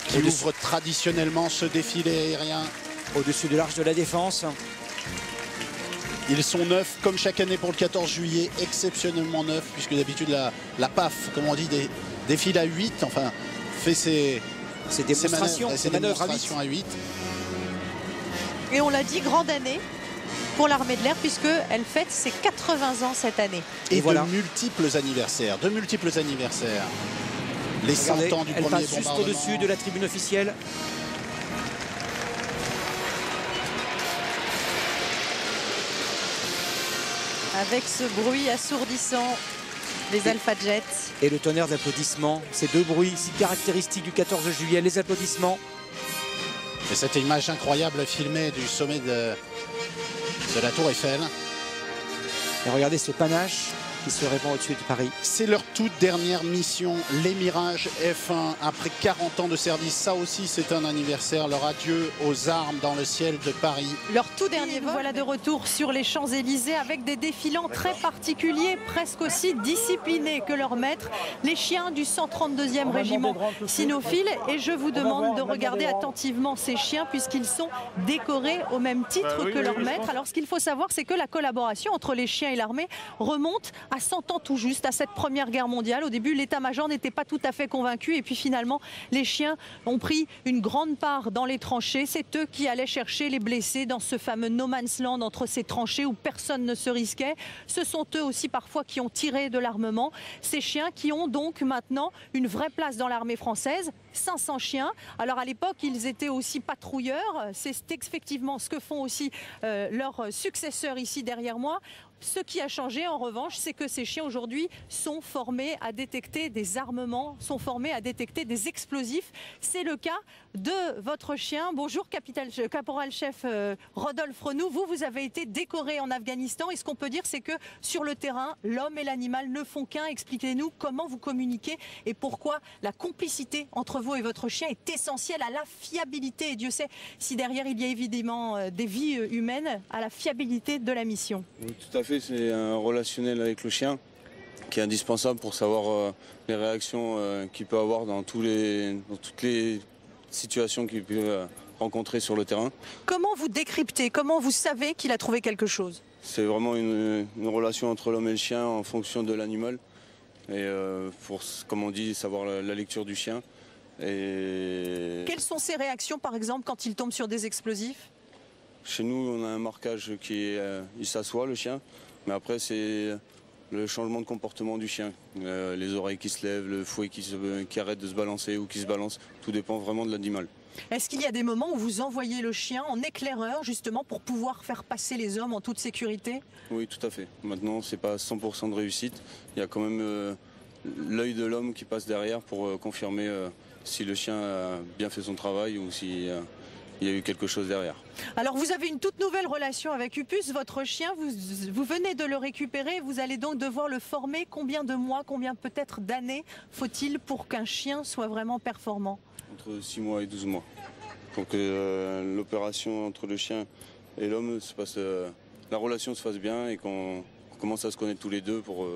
Qui ouvre traditionnellement ce défilé aérien. Au-dessus de l'Arche de la Défense. Ils sont neufs comme chaque année pour le 14 juillet, exceptionnellement neufs, puisque d'habitude la PAF, comme on dit, défile à 8, enfin fait ses démonstrations, ses démonstrations à 8. Et on l'a dit, grande année pour l'armée de l'air, puisqu'elle fête ses 80 ans cette année. Et voilà. de multiples anniversaires. Les 100 ans du premier bombardement. Elle passe juste au-dessus de la tribune officielle. Avec ce bruit assourdissant des Alpha Jets. Et le tonnerre d'applaudissements. Ces deux bruits si caractéristiques du 14 juillet, les applaudissements. Et cette image incroyable filmée du sommet de la Tour Eiffel. Et regardez ce panache qui se répand au-dessus de Paris. C'est leur toute dernière mission, les Mirages F1, après 40 ans de service. Ça aussi, c'est un anniversaire, leur adieu aux armes dans le ciel de Paris. Leur tout dernier vol. Voilà de retour sur les Champs-Élysées avec des défilants très particuliers, presque aussi disciplinés que leur maître, les chiens du 132e régiment cynophile. Et je vous demande de regarder attentivement ces chiens puisqu'ils sont décorés au même titre que leur maître. Alors ce qu'il faut savoir, c'est que la collaboration entre les chiens et l'armée remonte à 100 ans tout juste, à cette Première Guerre mondiale. Au début, l'état-major n'était pas tout à fait convaincu et puis finalement, les chiens ont pris une grande part dans les tranchées. C'est eux qui allaient chercher les blessés dans ce fameux no man's land entre ces tranchées où personne ne se risquait. Ce sont eux aussi parfois qui ont tiré de l'armement. Ces chiens qui ont donc maintenant une vraie place dans l'armée française. 500 chiens. Alors à l'époque, ils étaient aussi patrouilleurs. C'est effectivement ce que font aussi leurs successeurs ici derrière moi. Ce qui a changé en revanche, c'est que ces chiens aujourd'hui sont formés à détecter des armements, sont formés à détecter des explosifs. C'est le cas de votre chien. Bonjour caporal-chef Rodolphe Renou. Vous avez été décoré en Afghanistan et ce qu'on peut dire, c'est que sur le terrain, l'homme et l'animal ne font qu'un. Expliquez-nous comment vous communiquez et pourquoi la complicité entre vous et votre chien est essentielle à la fiabilité. Et Dieu sait si derrière il y a évidemment des vies humaines, à la fiabilité de la mission. Oui, tout à fait, c'est un relationnel avec le chien qui est indispensable pour savoir les réactions qu'il peut avoir dans toutes les situations qu'il peut rencontrer sur le terrain. Comment vous décryptez, comment vous savez qu'il a trouvé quelque chose? C'est vraiment une relation entre l'homme et le chien en fonction de l'animal. Et pour, comme on dit, savoir la lecture du chien. Et... Quelles sont ses réactions par exemple quand il tombe sur des explosifs? Chez nous, on a un marquage qui est... il s'assoit, le chien. Mais après, c'est le changement de comportement du chien. Les oreilles qui se lèvent, le fouet qui arrête de se balancer ou qui se balance. Tout dépend vraiment de l'animal. Est-ce qu'il y a des moments où vous envoyez le chien en éclaireur, justement, pour pouvoir faire passer les hommes en toute sécurité? Oui, tout à fait. Maintenant, c'est pas 100% de réussite. Il y a quand même l'œil de l'homme qui passe derrière pour confirmer si le chien a bien fait son travail ou si... il y a eu quelque chose derrière. Alors vous avez une toute nouvelle relation avec Upus, votre chien, vous venez de le récupérer, vous allez donc devoir le former. Combien de mois, combien peut-être d'années faut-il pour qu'un chien soit vraiment performant? Entre 6 mois et 12 mois. Pour que l'opération entre le chien et l'homme se passe, la relation se fasse bien et qu'on commence à se connaître tous les deux pour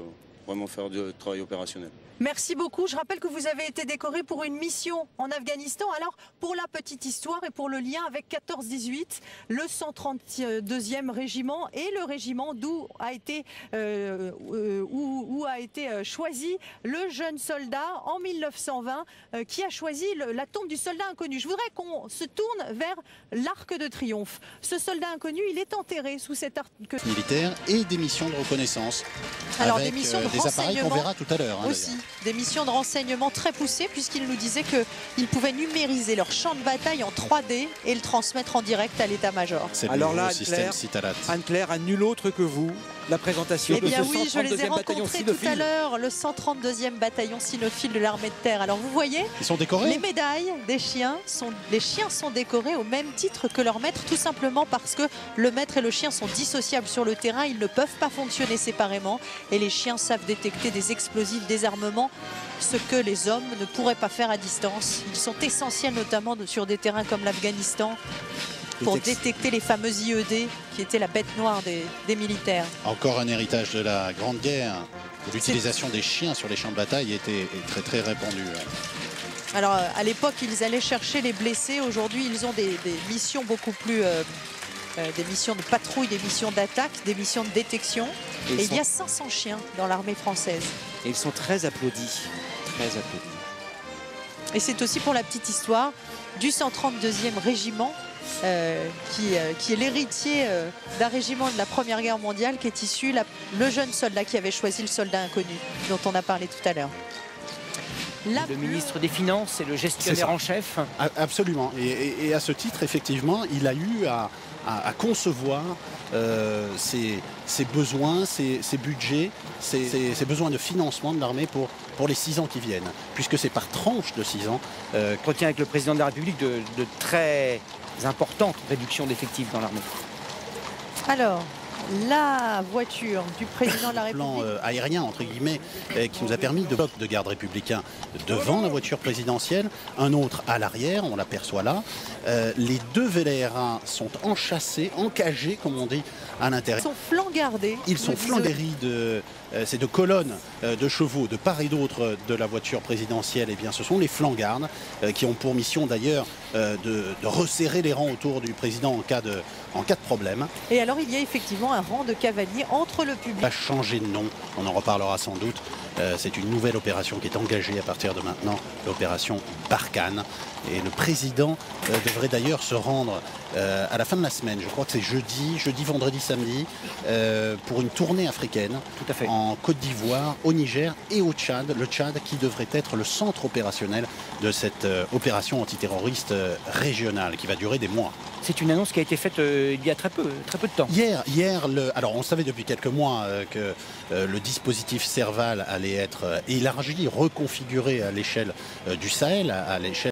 vraiment faire du travail opérationnel. Merci beaucoup. Je rappelle que vous avez été décoré pour une mission en Afghanistan. Alors, pour la petite histoire et pour le lien avec 14-18, le 132e régiment et le régiment d'où a été choisi le jeune soldat en 1920 qui a choisi la tombe du soldat inconnu. Je voudrais qu'on se tourne vers l'Arc de Triomphe. Ce soldat inconnu, il est enterré sous cet arc militaire et des missions de reconnaissance. Alors, avec des missions de des appareils qu'on verra tout à l'heure. Aussi. Des missions de renseignement très poussées puisqu'il nous disait qu'ils pouvaient numériser leur champ de bataille en 3D et le transmettre en direct à l'état-major. Alors là, Anne-Claire, à nul autre que vous, la présentation de ce 132e bataillon cynophile. Tout à l'heure, le 132e bataillon cynophile de l'armée de terre. Alors vous voyez, ils sont décorés. Les médailles des chiens les chiens sont décorés au même titre que leur maître, tout simplement parce que le maître et le chien sont dissociables sur le terrain. Ils ne peuvent pas fonctionner séparément et les chiens savent détecter des explosifs, des armements, ce que les hommes ne pourraient pas faire à distance. Ils sont essentiels notamment sur des terrains comme l'Afghanistan pour détecter les fameux IED qui étaient la bête noire des militaires. Encore un héritage de la Grande Guerre où l'utilisation des chiens sur les champs de bataille était très répandue. Alors à l'époque ils allaient chercher les blessés, aujourd'hui ils ont des missions beaucoup plus... des missions de patrouille, des missions d'attaque, des missions de détection. Et il y a 500 chiens dans l'armée française. Et ils sont très applaudis. Très applaudis. Et c'est aussi pour la petite histoire du 132e régiment qui est l'héritier d'un régiment de la Première Guerre mondiale qui est issu, le jeune soldat qui avait choisi le soldat inconnu dont on a parlé tout à l'heure. Le ministre des Finances et le gestionnaire en chef. Absolument. Et à ce titre, effectivement, il a eu à concevoir ses besoins, ses budgets, ses besoins de financement de l'armée pour les 6 ans qui viennent. Puisque c'est par tranche de 6 ans. Entretien avec le président de la République de très importantes réductions d'effectifs dans l'armée. Alors, la voiture du président de la République. Plan aérien, entre guillemets, qui nous a permis de bloc de garde républicain devant la voiture présidentielle, un autre à l'arrière, on l'aperçoit là. Les 2 VLR1 sont enchâssés, encagés, comme on dit, à l'intérieur. Ils sont flanc-gardés. Ils sont flanc-gardés de ces 2 colonnes de chevaux de part et d'autre de la voiture présidentielle. Eh bien, ce sont les flancs-gardes qui ont pour mission d'ailleurs de resserrer les rangs autour du président en cas de problème. Et alors, il y a effectivement un rang de cavaliers entre le public. Va changer de nom, on en reparlera sans doute. C'est une nouvelle opération qui est engagée à partir de maintenant, l'opération Barkhane. Et le président devrait d'ailleurs se rendre à la fin de la semaine, je crois que c'est jeudi, vendredi, samedi, pour une tournée africaine. Tout à fait. En Côte d'Ivoire, au Niger et au Tchad. Le Tchad qui devrait être le centre opérationnel de cette opération antiterroriste régionale qui va durer des mois. C'est une annonce qui a été faite il y a très peu de temps. Hier, alors on savait depuis quelques mois que le dispositif Serval allait être élargi, reconfiguré à l'échelle du Sahel, à l'échelle